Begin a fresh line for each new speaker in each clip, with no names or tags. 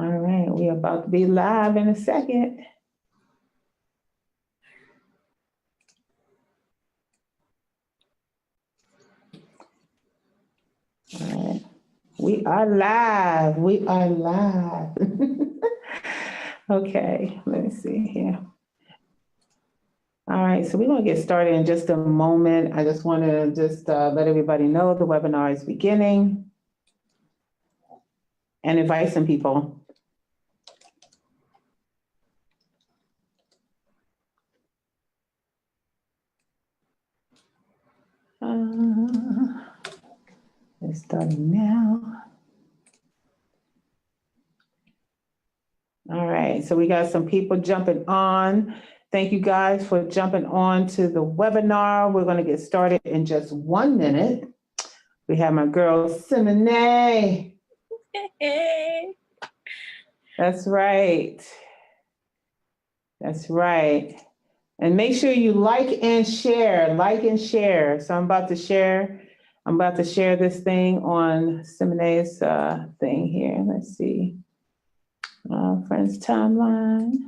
All right, we're about to be live in a second. All right, we are live. We are live. Okay, let me see here. All right, so we're going to get started in just a moment. I just want to let everybody know the webinar is beginning and invite some people. It's starting now. All right, so we got some people jumping on. Thank you guys for jumping on to the webinar. We're going to get started in just 1 minute. We have my girl, Simone. Hey. That's right. That's right. And make sure you like and share. So I'm about to share this thing on Simone's thing here. Let's see. Friends timeline.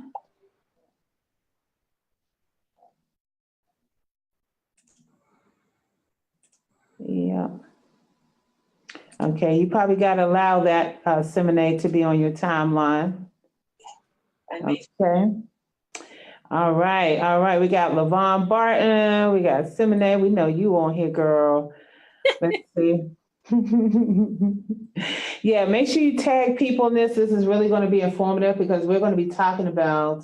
Yeah. Okay, you probably got to allow that Simone to be on your timeline. Okay. All right. We got LaVon Barton. We got Simone. We know you on here, girl. Let's see. Yeah, make sure you tag people in this. This is really going to be informative because we're going to be talking about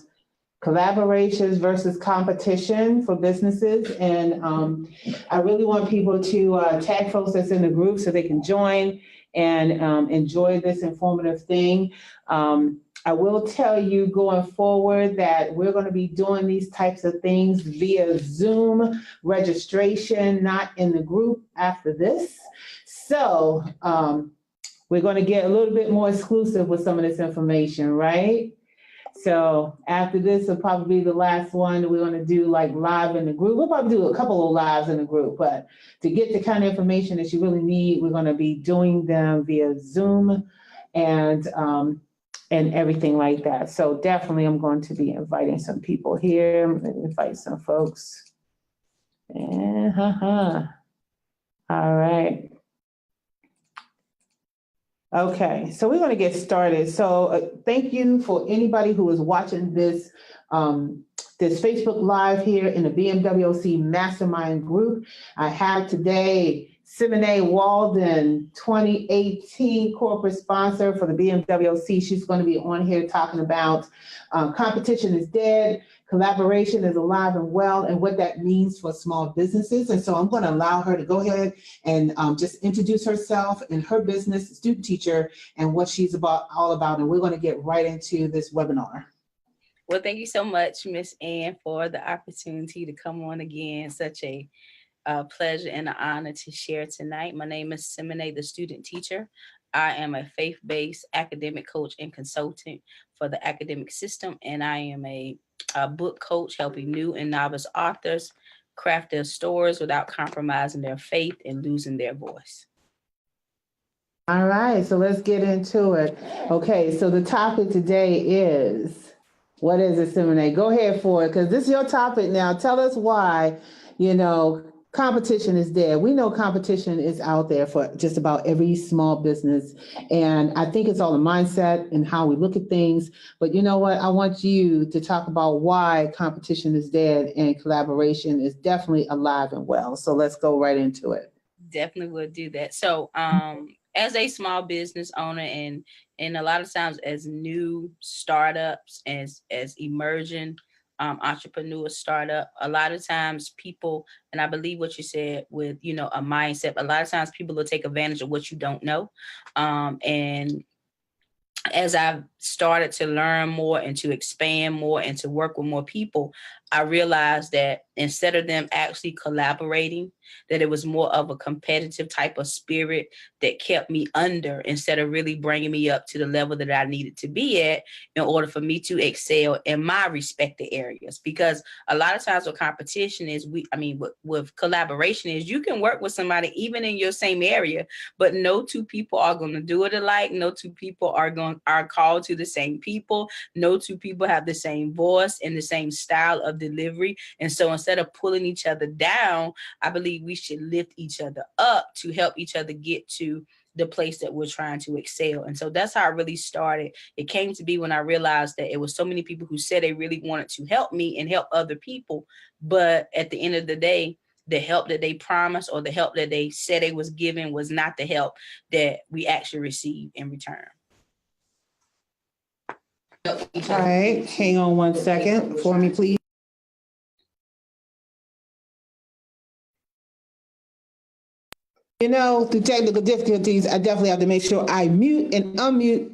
collaborations versus competition for businesses. And I really want people to tag folks that's in the group so they can join and enjoy this informative thing. I will tell you going forward that we're going to be doing these types of things via Zoom registration, not in the group after this. So we're going to get a little bit more exclusive with some of this information, right? So after this will probably be the last one that we're going to do like live in the group. We'll probably do a couple of lives in the group, but to get the kind of information that you really need, we're going to be doing them via Zoom and everything like that. So definitely I'm going to be inviting some people here. I'm going to invite some folks. All right. Okay, so we're going to get started. So thank you for anybody who is watching this this Facebook Live here in the BMWC Mastermind Group. I have today Simone Walden, 2018 corporate sponsor for the BMWC. She's going to be on here talking about competition is dead, collaboration is alive and well, and what that means for small businesses. And so I'm going to allow her to go ahead and just introduce herself and her business, student teacher, and what she's all about. And we're going to get right into this webinar.
Well, thank you so much, Miss Ann, for the opportunity to come on again. Such a pleasure and an honor to share tonight. My name is Simone, the student teacher. I am a faith-based academic coach and consultant for the academic system, and I am a book coach helping new and novice authors craft their stories without compromising their faith and losing their voice.
All right, so let's get into it. Okay, so the topic today is, what is it, Simone? Go ahead for it, because this is your topic now. Tell us why, competition is dead. We know competition is out there for just about every small business. And I think it's all a mindset and how we look at things. But you know what? I want you to talk about why competition is dead and collaboration is definitely alive and well. So let's go right into it.
Definitely would do that. So as a small business owner and a lot of times as new startups, as emerging entrepreneur startup, a lot of times people, and I believe what you said with, a mindset, a lot of times people will take advantage of what you don't know. And as I've started to learn more and to expand more and to work with more people, I realized that instead of them actually collaborating, that it was more of a competitive type of spirit that kept me under instead of really bringing me up to the level that I needed to be at in order for me to excel in my respective areas. Because a lot of times with competition is, with collaboration is you can work with somebody even in your same area, but no two people are going to do it alike. No two people are called to the same people. No two people have the same voice and the same style of delivery. And so instead of pulling each other down, I believe we should lift each other up to help each other get to the place that we're trying to excel. And so that's how it really started. It came to be when I realized that it was so many people who said they really wanted to help me and help other people. But at the end of the day, the help that they promised or the help that they said they was giving was not the help that we actually received in return.
All right, hang on one second for me, please. You know, through technical difficulties, I definitely have to make sure I mute and unmute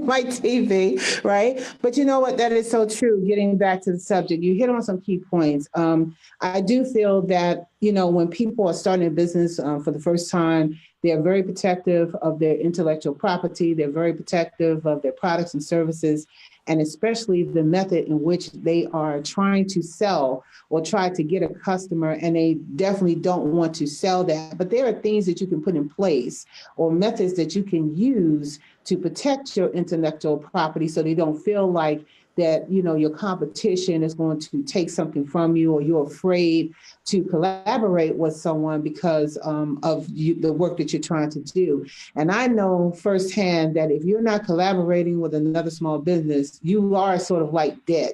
my TV, right? But you know what? That is so true. Getting back to the subject, you hit on some key points. I do feel that, you know, when people are starting a business for the first time, they're very protective of their intellectual property. They're very protective of their products and services, and especially the method in which they are trying to sell or try to get a customer, and they definitely don't want to sell that. But there are things that you can put in place or methods that you can use to protect your intellectual property so they don't feel like that, you know, your competition is going to take something from you, or you're afraid to collaborate with someone because of the work that you're trying to do. And I know firsthand that if you're not collaborating with another small business, you are sort of like dead.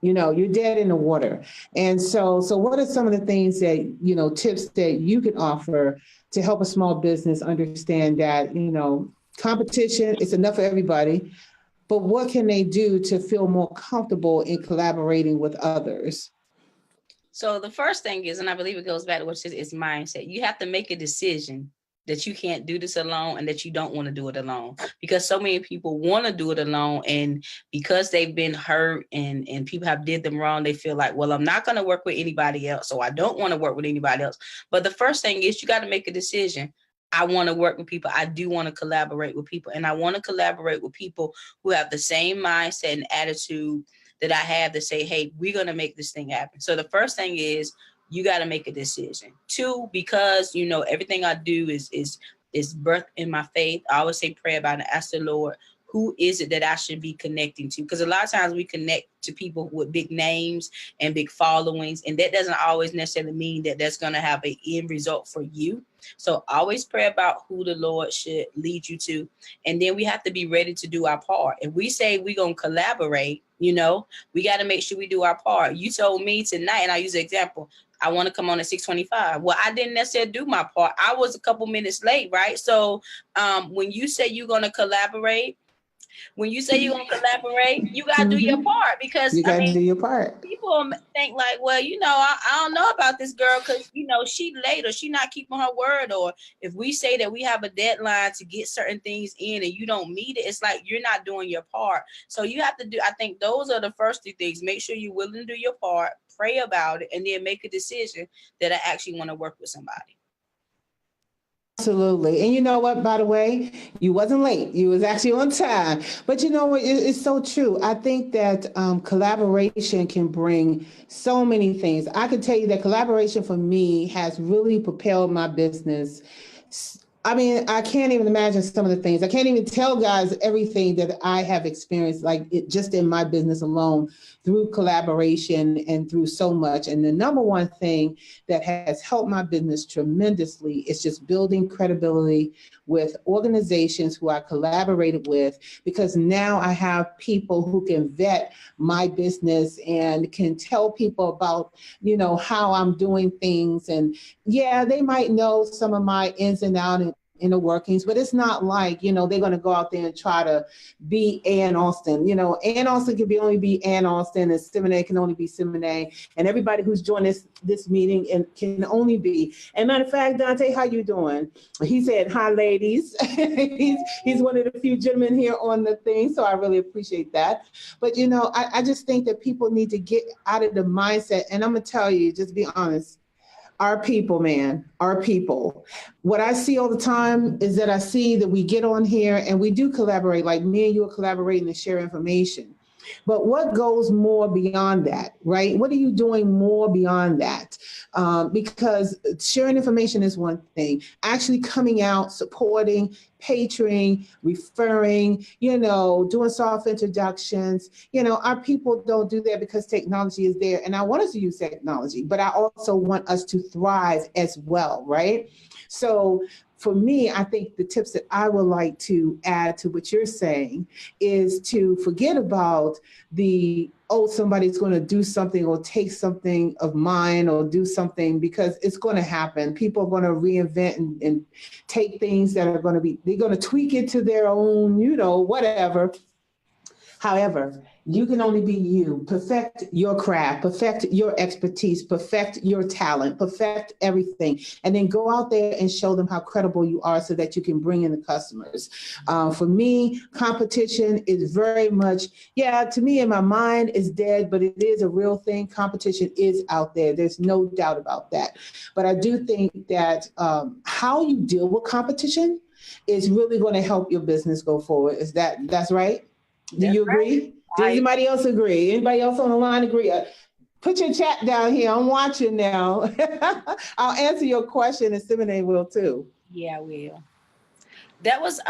You know, you're dead in the water. And so what are some of the things that, you know, tips that you can offer to help a small business understand that, you know, competition is enough for everybody, but what can they do to feel more comfortable in collaborating with others?
So the first thing is, and I believe it goes back to what you said, is mindset. You have to make a decision that you can't do this alone and that you don't want to do it alone, because so many people want to do it alone, and because they've been hurt and people have did them wrong, they feel like, well, I'm not going to work with anybody else, so I don't want to work with anybody else. But the first thing is you got to make a decision. I want to work with people. I do want to collaborate with people, and I want to collaborate with people who have the same mindset and attitude that I have to say, hey, we're going to make this thing happen. So the first thing is you got to make a decision. Two, because, you know, everything I do is birthed in my faith. I always say pray about it. Ask the Lord, who is it that I should be connecting to? Because a lot of times we connect to people with big names and big followings, and that doesn't always necessarily mean that that's going to have an end result for you. So always pray about who the Lord should lead you to. And then we have to be ready to do our part. If we say we're going to collaborate, you know, we got to make sure we do our part. You told me tonight, and I use an example, I want to come on at 6:25. Well, I didn't necessarily do my part. I was a couple minutes late, right? So when you say you're going to collaborate, you got to do your part, because
you got to do your part.
People think like, well, you know, I don't know about this girl because, you know, she late or she not keeping her word. Or if we say that we have a deadline to get certain things in and you don't meet it, it's like you're not doing your part. So you have to do, I think those are the first two things. Make sure you're willing to do your part, pray about it, and then make a decision that I actually want to work with somebody.
Absolutely. And you know what, by the way, you wasn't late. You was actually on time. But you know what, it's so true. I think that collaboration can bring so many things. I can tell you that collaboration for me has really propelled my business. I mean, I can't even imagine some of the things. I can't even tell guys everything that I have experienced, like it just in my business alone, through collaboration and through so much. And the number one thing that has helped my business tremendously is just building credibility with organizations who I collaborated with, because now I have people who can vet my business and can tell people about, you know, how I'm doing things. And yeah, they might know some of my ins and outs and inner workings, but it's not like, you know, they're going to go out there and try to be Ann Austin. You know, Ann Austin can only be Ann Austin, and Simone can only be Simone, and everybody who's joined this meeting and can only be. And matter of fact, Dante, how you doing? He said, hi, ladies. he's one of the few gentlemen here on the thing, so I really appreciate that. But, you know, I just think that people need to get out of the mindset, and I'm going to tell you, just be honest, our people, man, our people. What I see all the time is that I see that we get on here and we do collaborate, like me and you are collaborating to share information. But what goes more beyond that, right? What are you doing more beyond that? Because sharing information is one thing. Actually coming out, supporting, patroning, referring, doing soft introductions. Our people don't do that because technology is there. And I want us to use technology, but I also want us to thrive as well, right? So for me, I think the tips that I would like to add to what you're saying is to forget about somebody's going to do something or take something of mine or do something, because it's going to happen. People are going to reinvent and take things that are they're going to tweak it to their own, whatever. However, you can only be you. Perfect your craft, perfect your expertise, perfect your talent, perfect everything, and then go out there and show them how credible you are so that you can bring in the customers. For me, competition is very much, to me in my mind is dead, but it is a real thing. Competition is out there. There's no doubt about that. But I do think that how you deal with competition is really going to help your business go forward. That's right? Do you agree? Does anybody else agree? Anybody else on the line agree? Put your chat down here. I'm watching now. I'll answer your question, and Simone will too.
Yeah, I will. That was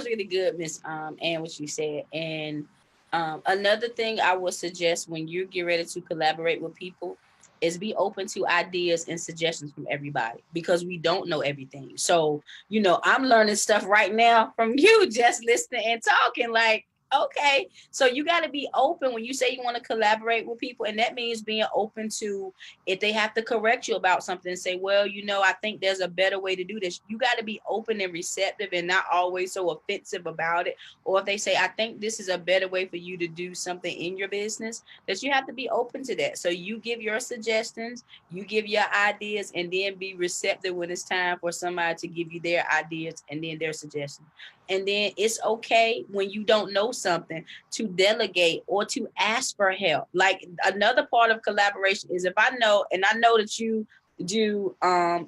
really good, Miss Ann, what you said. And another thing I would suggest when you get ready to collaborate with people is be open to ideas and suggestions from everybody, because we don't know everything. So, I'm learning stuff right now from you, just listening and talking. Like, okay, so you got to be open when you say you want to collaborate with people, and that means being open to, if they have to correct you about something, say, well, I think there's a better way to do this. You got to be open and receptive and not always so offensive about it. Or if they say, I think this is a better way for you to do something in your business, that you have to be open to that. So you give your suggestions, you give your ideas, and then be receptive when it's time for somebody to give you their ideas and then their suggestions. And then it's okay when you don't know something to delegate or to ask for help. Like, another part of collaboration is if I know that you do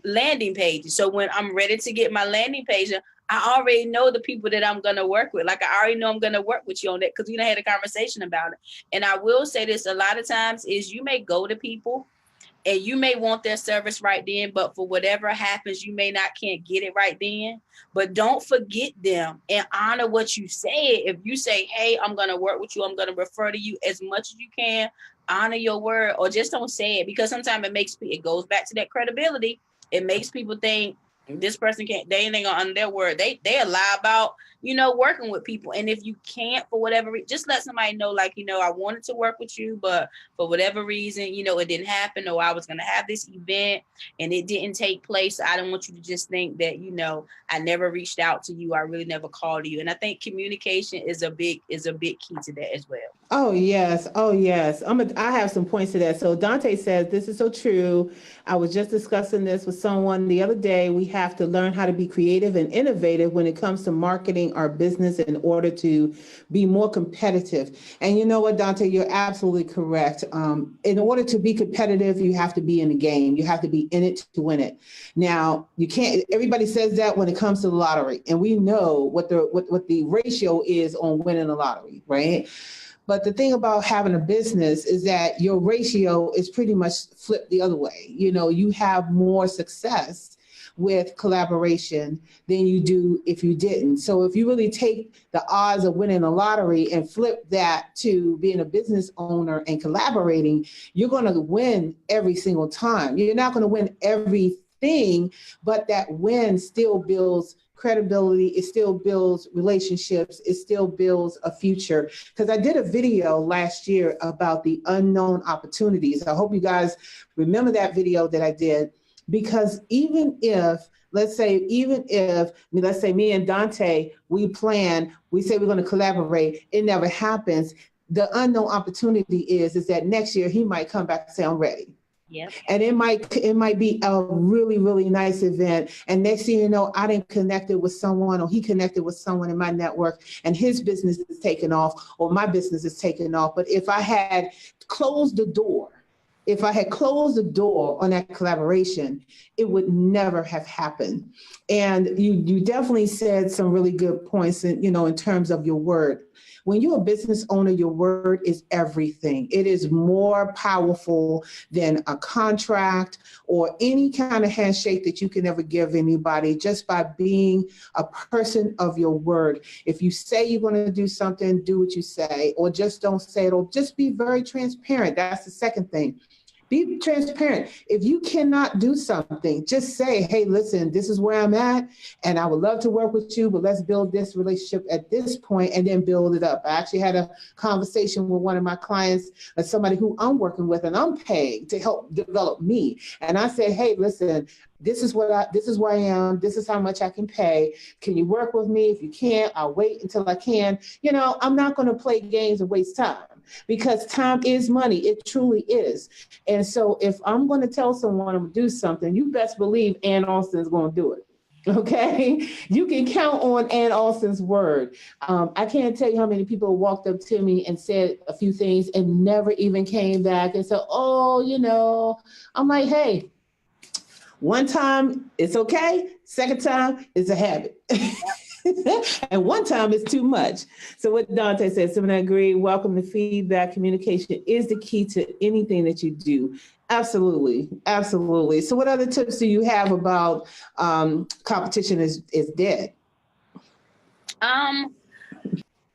landing pages. So when I'm ready to get my landing page, I already know the people that I'm going to work with. Like, I already know I'm going to work with you on that because we had a conversation about it. And I will say this, a lot of times is you may go to people and you may want their service right then, but for whatever happens, you can't get it right then. But don't forget them and honor what you say. If you say, hey, I'm going to work with you, I'm going to refer to you as much as you can, honor your word, or just don't say it, because sometimes it goes back to that credibility. It makes people think this person they ain't gonna honor their word. They lie about, working with people. And if you can't, for whatever reason, just let somebody know, like, I wanted to work with you, but for whatever reason, it didn't happen, or I was going to have this event and it didn't take place. I don't want you to just think that, I never reached out to you. I really never called you. And I think communication is a big key to that as well.
Oh, yes. I have some points to that. So Dante says, this is so true. I was just discussing this with someone the other day. We have to learn how to be creative and innovative when it comes to marketing our business in order to be more competitive. And you know what, Dante, you're absolutely correct. In order to be competitive, you have to be in the game. You have to be in it to win it. Now, everybody says that when it comes to the lottery, and we know what the ratio is on winning the lottery, right? But the thing about having a business is that your ratio is pretty much flipped the other way. You have more success with collaboration than you do if you didn't. So if you really take the odds of winning a lottery and flip that to being a business owner and collaborating, you're going to win every single time. You're not going to win everything, but that win still builds credibility, it still builds relationships, it still builds a future. Because I did a video last year about the unknown opportunities. I hope you guys remember that video that I did, because let's say me and Dante, we say we're going to collaborate, it never happens. The unknown opportunity is that next year he might come back and say, I'm ready.
Yep.
And it might be a really, really nice event. And next thing you know, I didn't connected with someone, or he connected with someone in my network, and his business is taking off, or my business is taking off. But if I had closed the door if I had closed the door on that collaboration, it would never have happened. And you definitely said some really good points in terms of your word. When you're a business owner, your word is everything. It is more powerful than a contract or any kind of handshake that you can ever give anybody, just by being a person of your word. If you say you're going to do something, do what you say, or just don't say it, or just be very transparent. That's the second thing. Be transparent. If you cannot do something, just say, hey, listen, this is where I'm at, and I would love to work with you, but let's build this relationship at this point and then build it up. I actually had a conversation with one of my clients, somebody who I'm working with, and I'm paid to help develop me. And I said, hey, listen, this is where I am. This is how much I can pay. Can you work with me? If you can't, I'll wait until I can. I'm not going to play games and waste time, because time is money. It truly is. And so if I'm going to tell someone I'm going to do something, you best believe Ann Austin is going to do it. Okay, you can count on Ann Austin's word. I can't tell you how many people walked up to me and said a few things and never even came back and said, oh, I'm like, hey, one time it's okay. Second time it's a habit. And one time is too much. So what Dante said, Simon, I agree. Welcome to feedback. Communication is the key to anything that you do. Absolutely. Absolutely. So what other tips do you have about competition is dead?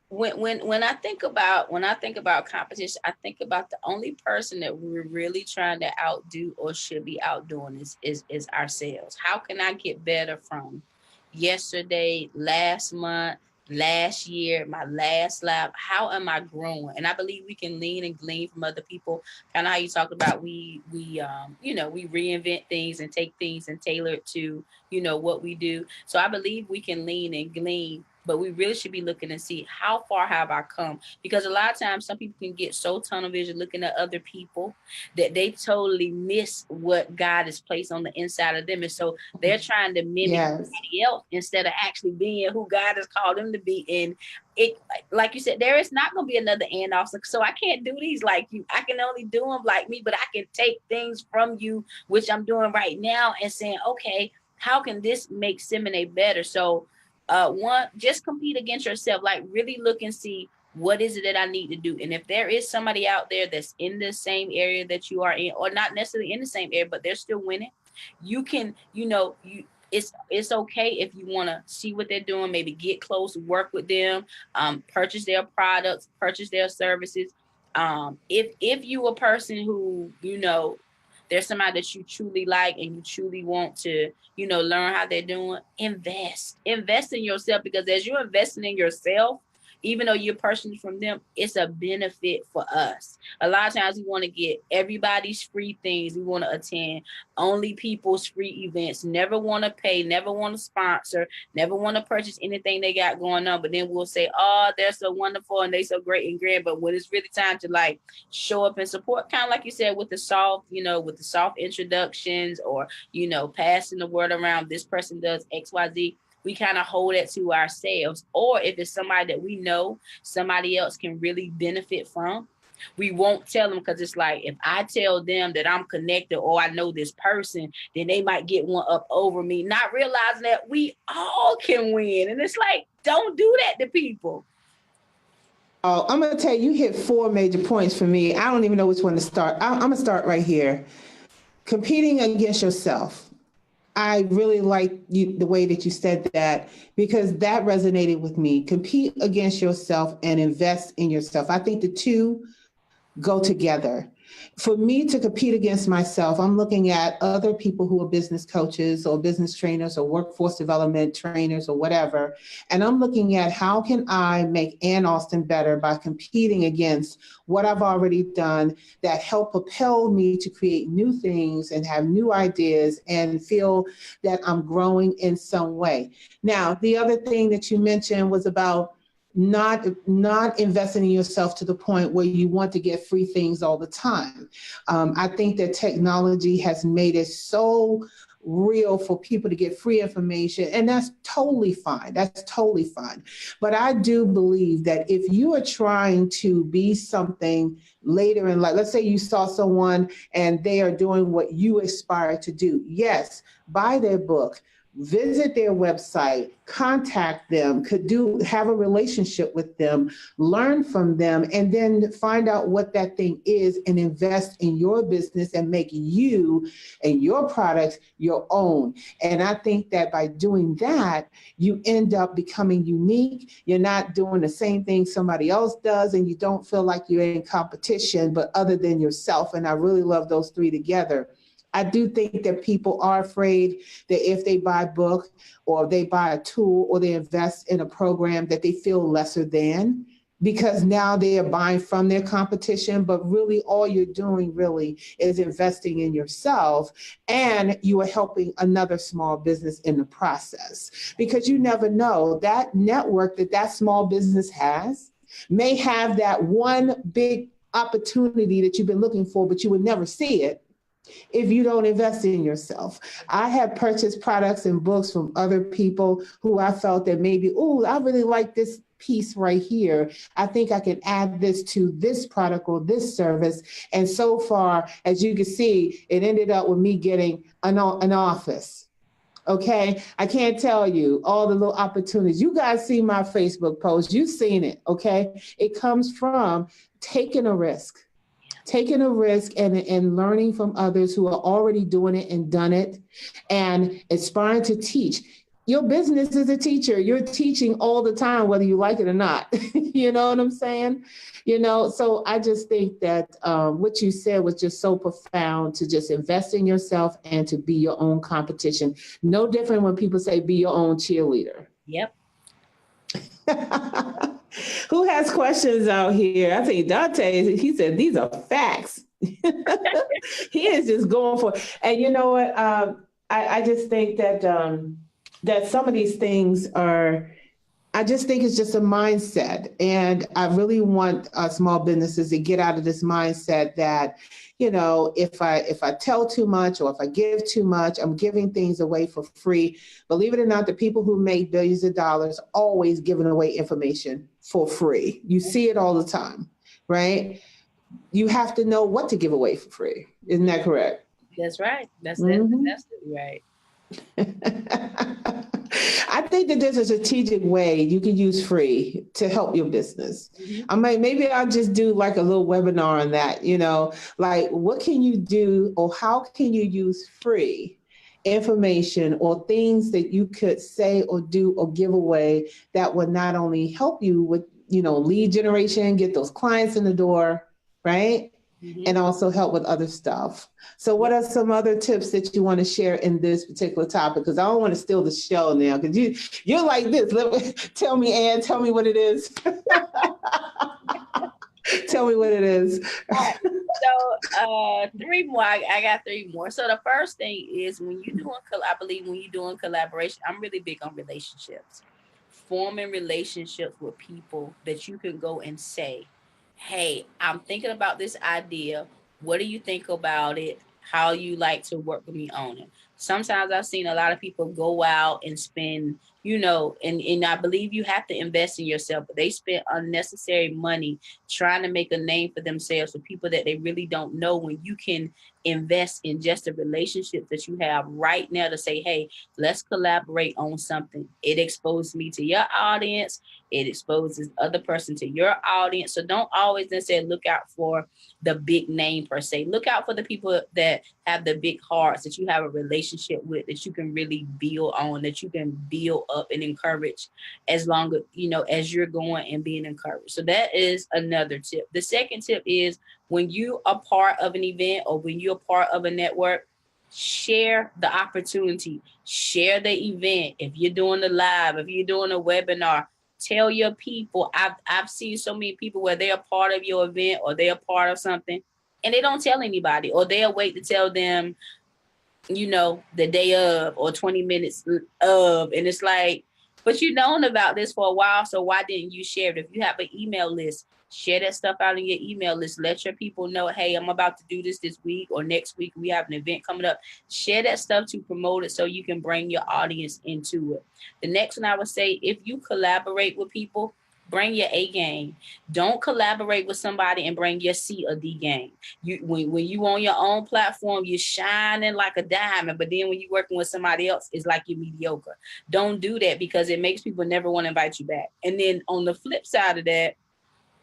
When I think about competition, I think about the only person that we're really trying to outdo or should be outdoing is ourselves. How can I get better from yesterday, last month, last year, my last lap? How am I growing? And I believe we can lean and glean from other people. Kind of how you talked about we reinvent things and take things and tailor it to what we do. So I believe we can lean and glean, but we really should be looking and see how far have I come? Because a lot of times some people can get so tunnel vision looking at other people that they totally miss what God has placed on the inside of them. And so they're trying to mimic somebody else instead of actually being who God has called them to be. And it, like you said, there is not going to be another Ann Austin. So I can't do these like you. I can only do them like me, but I can take things from you, which I'm doing right now, and saying, okay, how can this make Simone better? So one, just compete against yourself. Like really look and see, what is it that I need to do? And if there is somebody out there that's in the same area that you are in, or not necessarily in the same area, but they're still winning, you can, it's okay if you want to see what they're doing, maybe get close, work with them, purchase their products, purchase their services. If you a person who, there's somebody that you truly like and you truly want to, learn how they're doing, invest in yourself, because as you're investing in yourself, even though you're purchasing from them, it's a benefit for us. A lot of times we want to get everybody's free things. We want to attend only people's free events, never want to pay, never want to sponsor, never want to purchase anything they got going on. But then we'll say, oh, they're so wonderful and they so great and grand. But when it's really time to like show up and support, kind of like you said, with the soft, with the soft introductions, or, passing the word around, this person does XYZ, we kind of hold it to ourselves. Or if it's somebody that we know somebody else can really benefit from, we won't tell them, because it's like, if I tell them that I'm connected or I know this person, then they might get one up over me, not realizing that we all can win. And it's like, don't do that to people.
Oh, I'm going to tell you, you hit 4 major points for me. I don't even know which one to start. I'm going to start right here. Competing against yourself. I really like the way that you said that, because that resonated with me. Compete against yourself and invest in yourself. I think the two go together. For me to compete against myself, I'm looking at other people who are business coaches or business trainers or workforce development trainers or whatever. And I'm looking at, how can I make Ann Austin better by competing against what I've already done that help propel me to create new things and have new ideas and feel that I'm growing in some way. Now, the other thing that you mentioned was about not investing in yourself to the point where you want to get free things all the time. I think that technology has made it so real for people to get free information. And that's totally fine. That's totally fine. But I do believe that if you are trying to be something later in life, let's say you saw someone and they are doing what you aspire to do. Yes, buy their book, visit their website, contact them, have a relationship with them, learn from them, and then find out what that thing is and invest in your business and make you and your products your own. And I think that by doing that, you end up becoming unique. You're not doing the same thing somebody else does, and you don't feel like you're in competition, but other than yourself. And I really love those three together. I do think that people are afraid that if they buy a book or they buy a tool or they invest in a program that they feel lesser than, because now they are buying from their competition. But really all you're doing really is investing in yourself, and you are helping another small business in the process, because you never know, that network that small business has may have that one big opportunity that you've been looking for, but you would never see it if you don't invest in yourself. I have purchased products and books from other people who I felt that maybe, oh, I really like this piece right here. I think I can add this to this product or this service. And so far, as you can see, it ended up with me getting an office. Okay, I can't tell you all the little opportunities. You guys see my Facebook post, you've seen it. Okay, it comes from taking a risk and learning from others who are already doing it and done it, and aspiring to teach. Your business is a teacher. You're teaching all the time, whether you like it or not. You know what I'm saying? So I just think that what you said was just so profound, to just invest in yourself and to be your own competition. No different when people say be your own cheerleader.
Yep.
Who has questions out here? I think Dante, he said, these are facts. He is just going for it. And you know what? I just think that that some of these things are, I just think it's just a mindset. And I really want small businesses to get out of this mindset that, if I tell too much or if I give too much, I'm giving things away for free. Believe it or not, the people who make billions of dollars always giving away information for free. You see it all the time, right? You have to know what to give away for free. Isn't that correct?
That's right. That's right.
I think that there's a strategic way you can use free to help your business. Maybe I'll just do like a little webinar on that, like what can you do, or how can you use free information or things that you could say or do or give away that would not only help you with, lead generation, get those clients in the door, right? And also help with other stuff. So what are some other tips that you want to share in this particular topic? Because I don't want to steal the show now, because you're like this. Tell me, Ann, tell me what it is. Tell me what it is.
So 3 more. I got 3 more. So the first thing is when you're doing collaboration, I'm really big on relationships. Forming relationships with people that you can go and say, hey, I'm thinking about this idea. What do you think about it? How you like to work with me on it? Sometimes I've seen a lot of people go out and spend, and I believe you have to invest in yourself, but they spend unnecessary money trying to make a name for themselves with people that they really don't know, when you can invest in just the relationships that you have right now to say, hey, let's collaborate on something. It exposes me to your audience. It exposes other person to your audience. So don't always necessarily look out for the big name per se. Look out for the people that have the big hearts that you have a relationship with, that you can really build on, that you can build up and encourage as long as, as you're going and being encouraged. So that is another tip. The second tip is when you are part of an event or when you're part of a network, share the opportunity, share the event. If you're doing a live, if you're doing a webinar, tell your people. I've seen so many people where they're part of your event or they're part of something and they don't tell anybody, or they'll wait to tell them, the day of or 20 minutes of. And it's like, But you've known about this for a while, so why didn't you share it? If you have an email list, share that stuff out in your email list. Let your people know, hey, I'm about to do this week or next week. We have an event coming up. Share that stuff to promote it so you can bring your audience into it. The next one I would say, if you collaborate with people, bring your A game. Don't collaborate with somebody and bring your C or D game. When you on your own platform, you're shining like a diamond, but then when you're working with somebody else, it's like you're mediocre. Don't do that because it makes people never want to invite you back. And then on the flip side of that,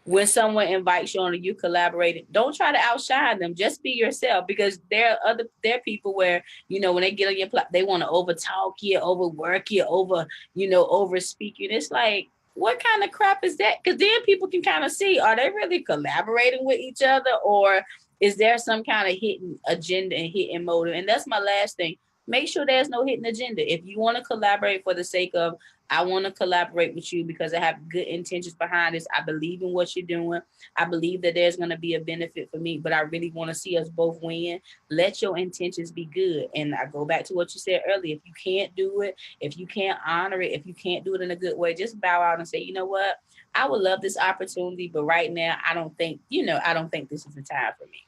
when someone invites you on and you collaborating, don't try to outshine them. Just be yourself, because there are people where, when they get on your platform, they want to overtalk you, overwork you, over speak you. And it's like, what kind of crap is that? Because then people can kind of see, are they really collaborating with each other, or is there some kind of hidden agenda and hidden motive? And that's my last thing. Make sure there's no hidden agenda. If you want to collaborate for the sake of, I want to collaborate with you because I have good intentions behind this. I believe in what you're doing. I believe that there's going to be a benefit for me, but I really want to see us both win. Let your intentions be good. And I go back to what you said earlier. If you can't do it, if you can't honor it, if you can't do it in a good way, just bow out and say, you know what? I would love this opportunity, but right now, I don't think this is the time for me.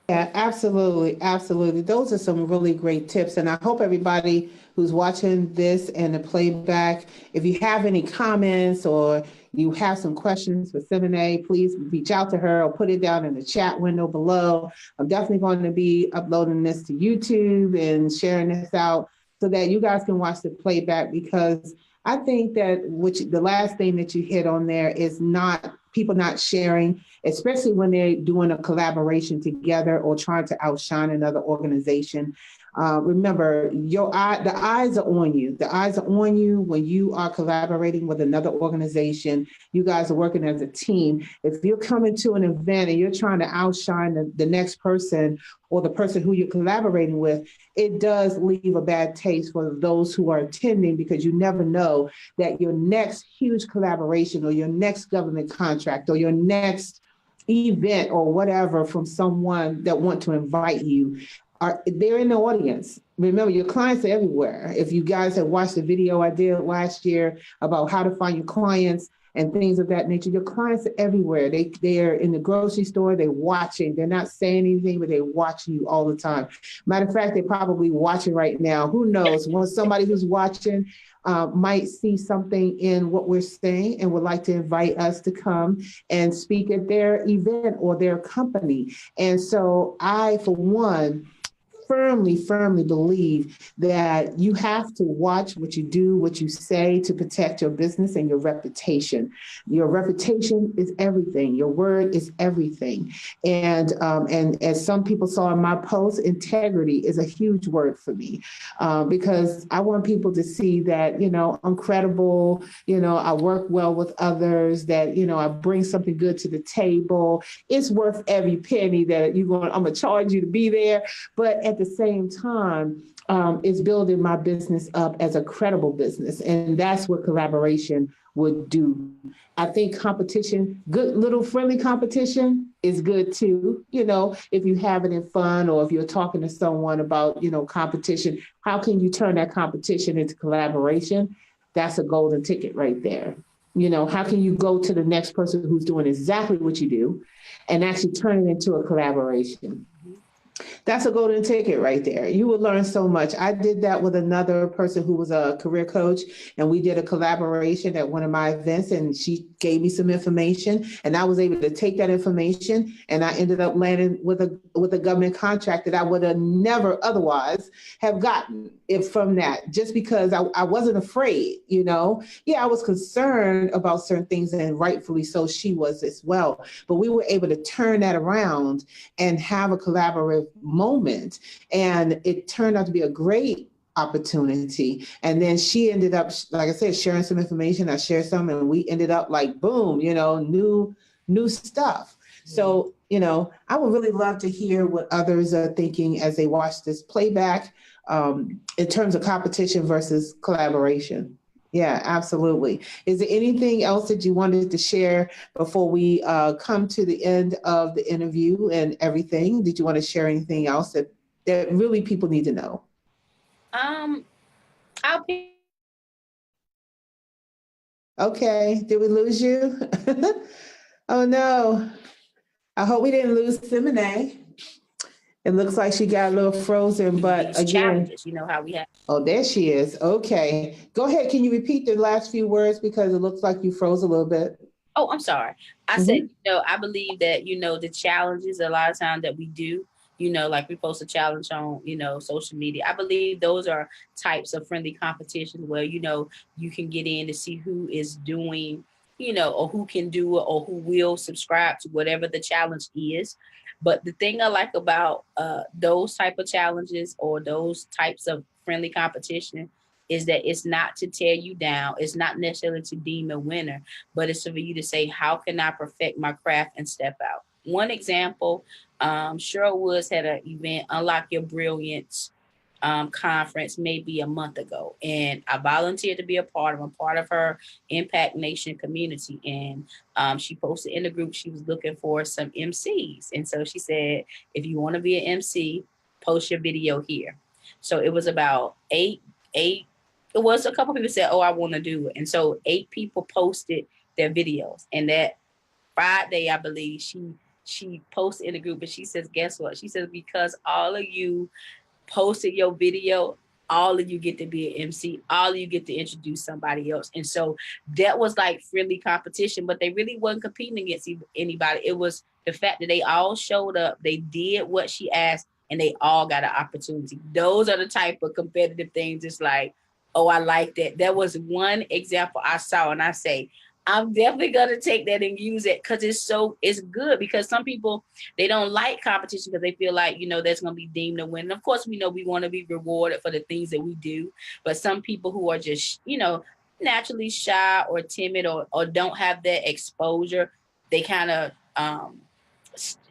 Yeah, absolutely. Absolutely. Those are some really great tips. And I hope everybody who's watching this and the playback, if you have any comments or you have some questions for Simone, please reach out to her or put it down in the chat window below. I'm definitely going to be uploading this to YouTube and sharing this out so that you guys can watch the playback, because I think that the last thing that you hit on there is not people not sharing, especially when they're doing a collaboration together or trying to outshine another organization. Remember, the eyes are on you. The eyes are on you when you are collaborating with another organization. You guys are working as a team. If you're coming to an event and you're trying to outshine the next person or the person who you're collaborating with, it does leave a bad taste for those who are attending, because you never know that your next huge collaboration or your next government contract or your next event or whatever from someone that want to invite you, they're in the audience. Remember, your clients are everywhere. If you guys have watched the video I did last year about how to find your clients and things of that nature, your clients are everywhere. They're in the grocery store, they're watching. They're not saying anything, but they're watching you all the time. Matter of fact, they're probably watching right now. Who knows? When somebody who's watching might see something in what we're saying and would like to invite us to come and speak at their event or their company. And so I, for one, firmly believe that you have to watch what you do, what you say, to protect your business and your reputation. Your reputation is everything. Your word is everything. And as some people saw in my post, integrity is a huge word for me, because I want people to see that, I'm credible, I work well with others, that, I bring something good to the table. It's worth every penny that I'm going to charge you to be there. But at the same time, it's building my business up as a credible business. And that's what collaboration would do. I think competition, good little friendly competition, is good too. If you have it in fun, or if you're talking to someone about, competition, how can you turn that competition into collaboration? That's a golden ticket right there. How can you go to the next person who's doing exactly what you do and actually turn it into a collaboration? That's a golden ticket right there. You will learn so much. I did that with another person who was a career coach, and we did a collaboration at one of my events, and she gave me some information, and I was able to take that information, and I ended up landing with a government contract that I would have never otherwise have gotten it from that, just because I wasn't afraid, Yeah, I was concerned about certain things, and rightfully so, she was as well. But we were able to turn that around and have a collaborative moment. And it turned out to be a great opportunity. And then she ended up, like I said, sharing some information. I shared some, and we ended up like, boom, new stuff. So, I would really love to hear what others are thinking as they watch this playback, in terms of competition versus collaboration. Yeah, absolutely. Is there anything else that you wanted to share before we come to the end of the interview and everything? Did you want to share anything else that really people need to know?
I'll
Okay, did we lose you? Oh no, I hope we didn't lose Simone. It looks like she got a little frozen, but
These
again,
challenges, you know how we have.
oh, there she is. Okay, go ahead. Can you repeat the last few words because it looks like you froze a little bit?
Oh, I'm sorry. I said,
Mhm.
I believe that, the challenges a lot of times that we do, like we post a challenge on, social media. I believe those are types of friendly competitions where, you can get in to see who is doing, or who can do it or who will subscribe to whatever the challenge is. But the thing I like about those type of challenges or those types of friendly competition is that it's not to tear you down. It's not necessarily to deem a winner, but it's for you to say, how can I perfect my craft and step out? One example, Cheryl Woods had an event, Unlock Your Brilliance conference, maybe a month ago. And I volunteered to be a part of. I'm part of her Impact Nation community. And she posted in the group, she was looking for some MCs. And so she said, if you want to be an MC, post your video here. So it was about eight. It was a couple people said, oh, I want to do it. And so 8 people posted their videos. And that Friday, I believe, she posted in the group and she says, guess what? She says, because all of you posted your video, all of you get to be an MC, all of you get to introduce somebody else. And so that was like friendly competition, but they really wasn't competing against anybody. It was the fact that they all showed up, they did what she asked, and they all got an opportunity. Those are the type of competitive things. It's like, oh, I like that. That was one example I saw, and I say, I'm definitely gonna take that and use it because it's good because some people they don't like competition because they feel like that's going to be deemed a win. And of course, we know we want to be rewarded for the things that we do, but some people who are just naturally shy or timid or don't have that exposure, they kind of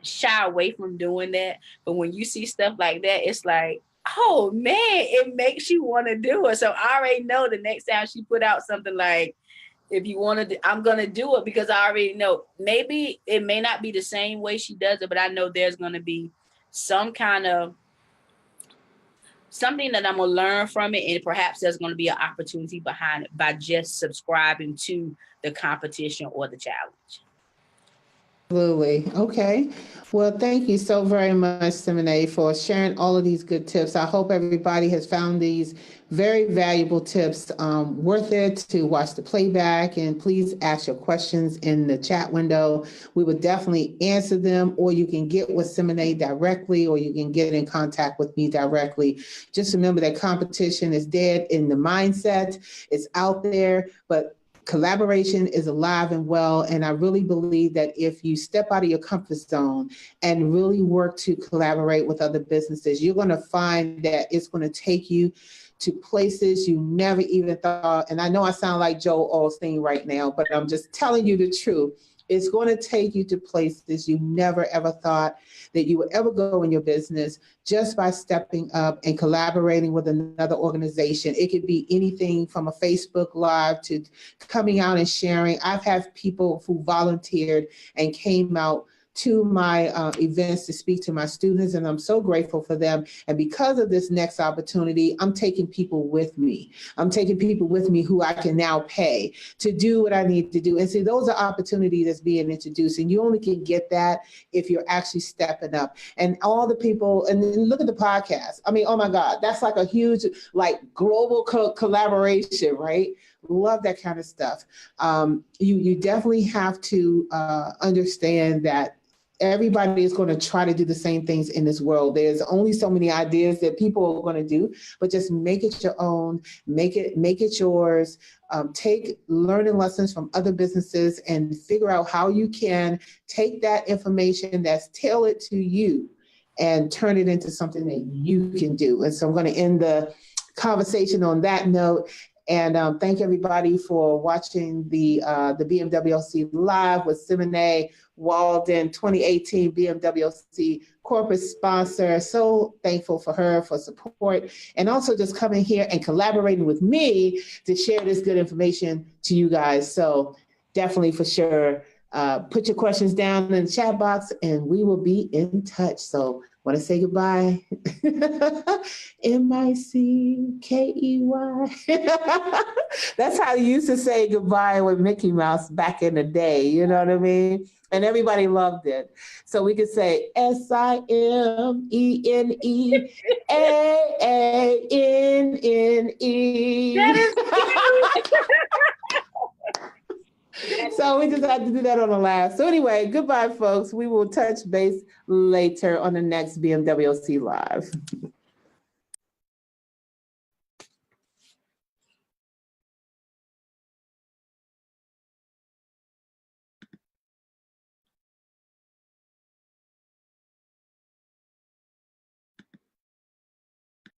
shy away from doing that. But when you see stuff like that, it's like, oh man, it makes you want to do it. So I already know the next time she put out something like, if you want to, I'm going to do it because I already know maybe it may not be the same way she does it, but I know there's going to be some kind of something that I'm going to learn from it. And perhaps there's going to be an opportunity behind it by just subscribing to the competition or the challenge.
Absolutely. Okay. Well, thank you so very much, Simone, for sharing all of these good tips. I hope everybody has found these very valuable tips worth it to watch the playback. And please ask your questions in the chat window. We would definitely answer them, or you can get with Simone directly, or you can get in contact with me directly. Just remember that competition is dead in the mindset. It's out there, but collaboration is alive and well. And I really believe that if you step out of your comfort zone and really work to collaborate with other businesses, you're going to find that it's going to take you to places you never even thought. And I know I sound like Joel Osteen right now, but I'm just telling you the truth. It's going to take you to places you never ever thought that you would ever go in your business just by stepping up and collaborating with another organization. It could be anything from a Facebook Live to coming out and sharing. I've had people who volunteered and came out to my events to speak to my students, and I'm so grateful for them. And because of this next opportunity, I'm taking people with me. I'm taking people with me who I can now pay to do what I need to do. And see, those are opportunities that's being introduced, and you only can get that if you're actually stepping up. And all the people, and then look at the podcast. I mean, oh my God, that's like a huge, like global collaboration, right? Love that kind of stuff. You definitely have to understand that everybody is going to try to do the same things in this world. There's only so many ideas that people are going to do, but just make it your own, make it yours. Take learning lessons from other businesses and figure out how you can take that information that's tailored to you and turn it into something that you can do. And so I'm going to end the conversation on that note. And thank everybody for watching the BMWC Live with Simone Walden, 2018 BMWC corporate sponsor. So thankful for her for support and also just coming here and collaborating with me to share this good information to you guys. So definitely for sure, put your questions down in the chat box and we will be in touch. So Want to say goodbye? Mickey. That's how you used to say goodbye with Mickey Mouse back in the day. You know what I mean? And everybody loved it. So we could say SIMENEAANNE.
That is
So we just had to do that on the last. So anyway, goodbye, folks. We will touch base later on the next BMWC Live.